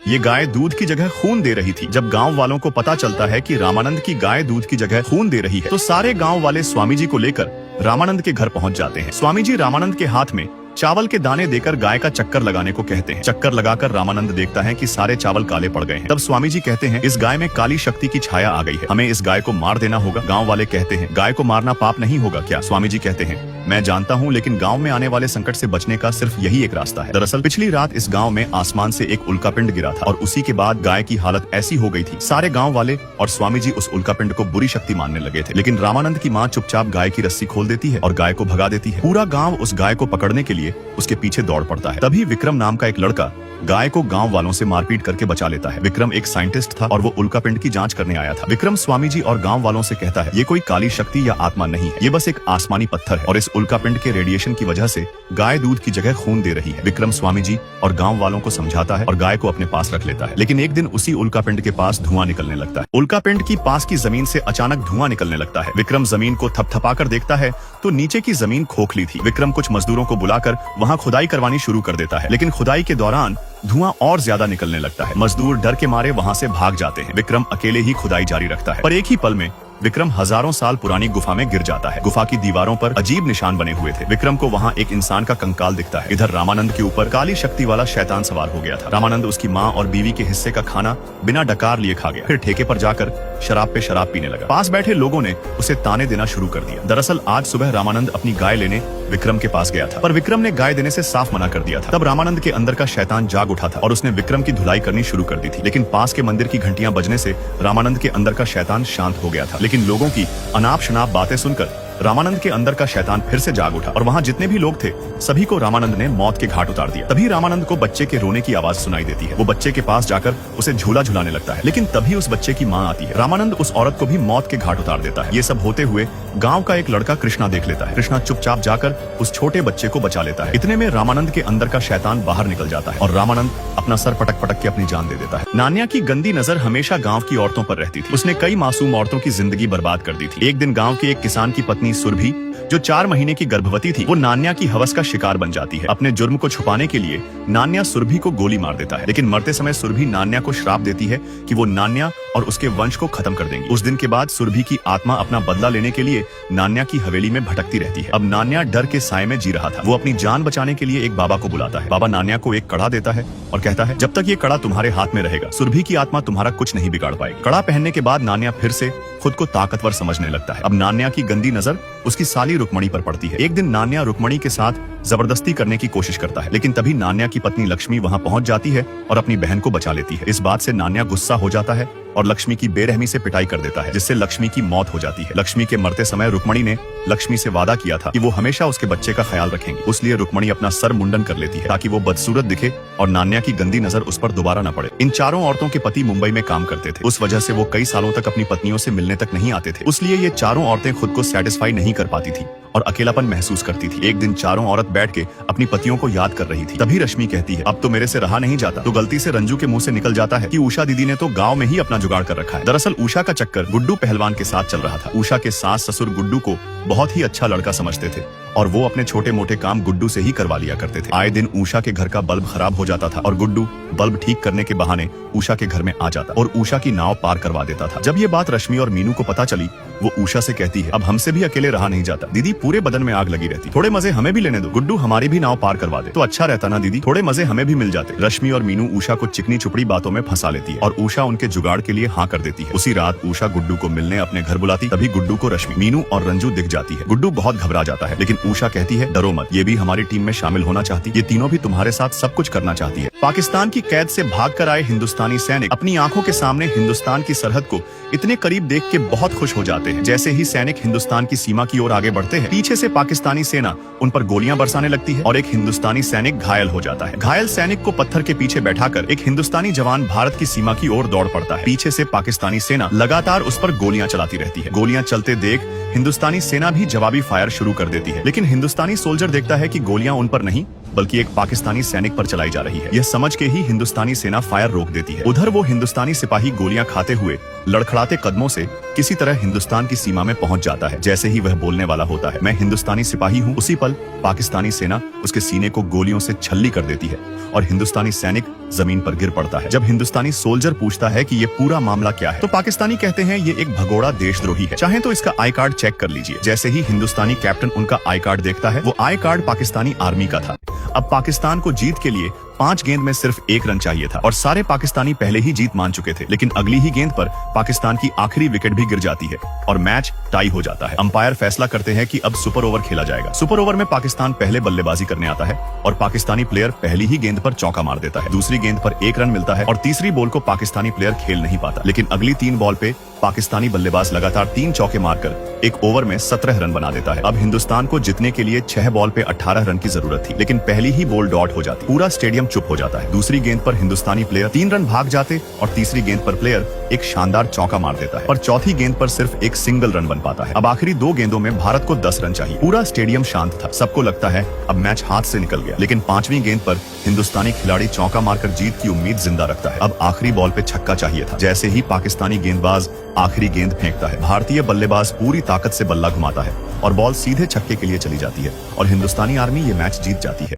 ये गाय दूध की जगह खून दे रही थी। जब गांव वालों को पता चलता है कि रामानंद की गाय दूध की जगह खून दे रही है तो सारे गांव वाले स्वामी जी को लेकर रामानंद के घर पहुंच जाते हैं। स्वामी जी रामानंद के हाथ में चावल के दाने देकर गाय का चक्कर लगाने को कहते हैं। चक्कर लगाकर रामानंद देखता है कि सारे चावल काले पड़ गए हैं। तब स्वामी जी कहते हैं, इस गाय में काली शक्ति की छाया आ गई है, हमें इस गाय को मार देना होगा। गांव वाले कहते हैं, गाय को मारना पाप नहीं होगा क्या? स्वामी जी कहते हैं, मैं जानता हूँ, लेकिन गांव में आने वाले संकट से बचने का सिर्फ यही एक रास्ता है। दरअसल पिछली रात इस गांव में आसमान से एक उल्कापिंड गिरा था और उसी के बाद गाय की हालत ऐसी हो गई थी। सारे गांव वाले और स्वामी जी उस उल्कापिंड को बुरी शक्ति मानने लगे थे, लेकिन रामानंद की माँ चुपचाप गाय की रस्सी खोल देती है और गाय को भगा देती है। पूरा गांव उस गाय को पकड़ने के लिए उसके पीछे दौड़ पड़ता है। तभी विक्रम नाम का एक लड़का गाय को गांव वालों से मारपीट करके बचा लेता है। विक्रम एक साइंटिस्ट था और वो उल्कापिंड की जांच करने आया था। विक्रम स्वामी जी और गांव वालों से कहता है, ये कोई काली शक्ति या आत्मा नहीं है, ये बस एक आसमानी पत्थर है और इस उल्कापिंड के रेडिएशन की वजह से गाय दूध की जगह खून दे रही है। विक्रम स्वामी जी और गांव वालों को समझाता है और गाय को अपने पास रख लेता है। लेकिन एक दिन उसी उल्कापिंड के पास धुआं निकलने लगता है। उल्कापिंड की पास की जमीन से अचानक धुआं निकलने लगता है। विक्रम जमीन को थपथपाकर देखता है तो नीचे की जमीन खोखली थी। विक्रम कुछ मजदूरों को बुलाकर वहाँ खुदाई करवानी शुरू कर देता है, लेकिन खुदाई के दौरान धुआं और ज्यादा निकलने लगता है। मजदूर डर के मारे वहाँ से भाग जाते हैं। विक्रम अकेले ही खुदाई जारी रखता है, पर एक ही पल में विक्रम हजारों साल पुरानी गुफा में गिर जाता है। गुफा की दीवारों पर अजीब निशान बने हुए थे। विक्रम को वहाँ एक इंसान का कंकाल दिखता है। इधर रामानंद के ऊपर काली शक्ति वाला शैतान सवार हो गया था। रामानंद उसकी माँ और बीवी के हिस्से का खाना बिना डकार लिए खा गया, फिर ठेके पर जाकर शराब पे शराब पीने लगा। पास बैठे लोगों ने उसे ताने देना शुरू कर दिया। दरअसल आज सुबह रामानंद अपनी गाय लेने विक्रम के पास गया था, पर विक्रम ने गाय देने से साफ मना कर दिया था। तब रामानंद के अंदर का शैतान जाग उठा था और उसने विक्रम की धुलाई करनी शुरू कर दी थी, लेकिन पास के मंदिर की घंटियां बजने से रामानंद के अंदर का शैतान शांत हो गया था। लेकिन लोगों की अनाप शनाप बातें सुनकर रामानंद के अंदर का शैतान फिर से जाग उठा और वहाँ जितने भी लोग थे सभी को रामानंद ने मौत के घाट उतार दिया। तभी रामानंद को बच्चे के रोने की आवाज सुनाई देती है। वो बच्चे के पास जाकर उसे झूला झुलाने लगता है, लेकिन तभी उस बच्चे की माँ आती है। रामानंद उस औरत को भी मौत के घाट उतार देता है। ये सब होते हुए गांव का एक लड़का कृष्णा देख लेता है। कृष्णा चुपचाप जाकर उस छोटे बच्चे को बचा लेता है। इतने में रामानंद के अंदर का शैतान बाहर निकल जाता है और रामानंद अपना सर पटक पटक के अपनी जान दे देता है। नान्या की गंदी नजर हमेशा गाँव की औरतों पर रहती थी। उसने कई मासूम औरतों की जिंदगी बर्बाद कर दी थी। एक दिन गाँव के एक किसान की पत्नी सुरभि, जो 4 महीने की गर्भवती थी, वो नान्या की हवस का शिकार बन जाती है। अपने जुर्म को छुपाने के लिए नान्या सुरभि को गोली मार देता है, लेकिन मरते समय सुरभि नान्या को श्राप देती है कि वो नान्या और उसके वंश को खत्म कर देंगी। उस दिन के बाद सुरभि की आत्मा अपना बदला लेने के लिए नान्या की हवेली में भटकती रहती है। अब नान्या डर के साए में जी रहा था। वो अपनी जान बचाने के लिए एक बाबा को बुलाता है। बाबा नान्या को एक कड़ा देता है और कहता है, जब तक ये कड़ा तुम्हारे हाथ में रहेगा सुरभि की आत्मा तुम्हारा कुछ नहीं बिगाड़ पाएगी। कड़ा पहनने के बाद नान्या फिर से खुद को ताकतवर समझने लगता है। अब नान्या की गंदी नजर उसकी साली रुक्मणी पर पड़ती है। एक दिन नान्या रुक्मणी के साथ जबरदस्ती करने की कोशिश करता है, लेकिन तभी नान्या की पत्नी लक्ष्मी वहां पहुंच जाती है और अपनी बहन को बचा लेती है। इस बात से नान्या गुस्सा हो जाता है और लक्ष्मी की बेरहमी से पिटाई कर देता है, जिससे लक्ष्मी की मौत हो जाती है। लक्ष्मी के मरते समय रुक्मणी ने लक्ष्मी से वादा किया था कि वो हमेशा उसके बच्चे का ख्याल रखेंगी। उसलिए रुक्मणी अपना सर मुंडन कर लेती है ताकि वो बदसूरत दिखे और नान्या की गंदी नजर उस पर दोबारा न पड़े। इन चारों औरतों के पति मुंबई में काम करते थे। उस वजह से वो कई सालों तक अपनी पत्नियों से मिलने तक नहीं आते थे। इसलिए ये चारों औरतें खुद को सेटिस्फाई नहीं कर पाती थी और अकेलापन महसूस करती थी। एक दिन चारों औरत बैठ के अपनी पतियों को याद कर रही थी। तभी रश्मि कहती है, अब तो मेरे से रहा नहीं जाता। तो गलती से रंजू के मुंह से निकल जाता है कि उषा दीदी ने तो गांव में ही अपना जुगाड़ कर रखा है। दरअसल उषा का चक्कर गुड्डू पहलवान के साथ चल रहा था। उषा के सास ससुर गुड्डू को बहुत ही अच्छा लड़का समझते थे और वो अपने छोटे मोटे काम गुड्डू से ही करवा लिया करते थे। आए दिन उषा के घर का बल्ब खराब हो जाता था और गुड्डू बल्ब ठीक करने के बहाने उषा के घर में आ जाता और उषा की नाव पार करवा देता था। जब ये बात रश्मि और मीनू को पता चली, वो उषा से कहती है, अब हमसे भी अकेले रहा नहीं जाता दीदी, पूरे बदन में आग लगी रहती, थोड़े मजे हमें भी लेने दो। गुड्डू हमारी भी नाव पार करवा दे तो अच्छा रहता ना दीदी, थोड़े मजे हमें भी मिल जाते। रश्मि और मीनू उषा को चिकनी चुपड़ी बातों में फंसा लेती है और उषा उनके जुगाड़ के लिए हाँ कर देती है। उसी रात उषा गुड्डू को मिलने अपने घर बुलाती। तभी गुड्डू को रश्मि, मीनू और रंजू दिख जाती है। गुड्डू बहुत घबरा जाता है, लेकिन उषा कहती है, डरो मत, ये भी हमारी टीम में शामिल होना चाहती, ये तीनों भी तुम्हारे साथ सब कुछ करना चाहती है। पाकिस्तान की कैद से भागकर आए हिंदुस्तानी सैनिक अपनी आंखों के सामने हिंदुस्तान की सरहद को इतने करीब देख के बहुत खुश हो जाते हैं। जैसे ही सैनिक हिंदुस्तान की सीमा की ओर आगे बढ़ते हैं, पीछे से पाकिस्तानी सेना उन पर गोलियां बरसाने लगती है और एक हिंदुस्तानी सैनिक घायल हो जाता है। घायल सैनिक को पत्थर के पीछे बैठाकर एक हिंदुस्तानी जवान भारत की सीमा की ओर दौड़ पड़ता है। पीछे से पाकिस्तानी सेना लगातार उस पर गोलियां चलाती रहती है। गोलियां चलते देख हिंदुस्तानी सेना भी जवाबी फायर शुरू कर देती है, लेकिन हिंदुस्तानी सोल्जर देखता है कि गोलियां उन पर नहीं बल्कि एक पाकिस्तानी सैनिक पर चलाई जा रही है। यह समझ के ही हिंदुस्तानी सेना फायर रोक देती है। उधर वो हिंदुस्तानी सिपाही गोलियां खाते हुए लड़खड़ाते कदमों से किसी तरह हिंदुस्तान की सीमा में पहुंच जाता है। जैसे ही वह बोलने वाला होता है, मैं हिंदुस्तानी सिपाही हूं, उसी पल पाकिस्तानी सेना उसके सीने को गोलियों से छल्ली कर देती है और हिंदुस्तानी सैनिक जमीन पर गिर पड़ता है। जब हिंदुस्तानी सोल्जर पूछता है कि ये पूरा मामला क्या है, तो पाकिस्तानी कहते हैं ये एक भगोड़ा देशद्रोही है, चाहे तो इसका आई कार्ड चेक कर लीजिए। जैसे ही हिंदुस्तानी कैप्टन उनका आई कार्ड देखता है, वो आई कार्ड पाकिस्तानी आर्मी का था। अब पाकिस्तान को जीत के लिए 5 गेंद में सिर्फ 1 रन चाहिए था और सारे पाकिस्तानी पहले ही जीत मान चुके थे। लेकिन अगली ही गेंद पर पाकिस्तान की आखिरी विकेट भी गिर जाती है और मैच टाई हो जाता है। अंपायर फैसला करते हैं कि अब सुपर ओवर खेला जाएगा। सुपर ओवर में पाकिस्तान पहले बल्लेबाजी करने आता है और पाकिस्तानी प्लेयर पहली ही गेंद पर चौका मार देता है। दूसरी गेंद पर 1 रन मिलता है और तीसरी बॉल को पाकिस्तानी प्लेयर खेल नहीं पाता। लेकिन अगली 3 बॉल पे पाकिस्तानी बल्लेबाज लगातार 3 चौके मारकर एक ओवर में 17 रन बना देता है। अब हिंदुस्तान को जीतने के लिए 6 बॉल पे 18 रन की जरूरत थी, लेकिन पहली ही बॉल डॉट हो जाती। पूरा स्टेडियम चुप हो जाता है। दूसरी गेंद पर हिंदुस्तानी प्लेयर 3 रन भाग जाते और तीसरी गेंद पर प्लेयर एक शानदार चौका मार देता है, पर चौथी गेंद पर सिर्फ एक सिंगल रन बन पाता है। अब आखिरी 2 गेंदों में भारत को 10 रन चाहिए। पूरा स्टेडियम शांत था, सबको लगता है अब मैच हाथ से निकल गया। लेकिन 5वीं गेंद पर हिंदुस्तानी खिलाड़ी चौका मारकर जीत की उम्मीद जिंदा रखता है। अब आखिरी बॉल पे छक्का चाहिए था। जैसे ही पाकिस्तानी गेंदबाज आखिरी गेंद फेंकता है, भारतीय बल्लेबाज पूरी ताकत से बल्ला घुमाता है और बॉल सीधे छक्के के लिए चली जाती है और हिंदुस्तानी आर्मी ये मैच जीत जाती है।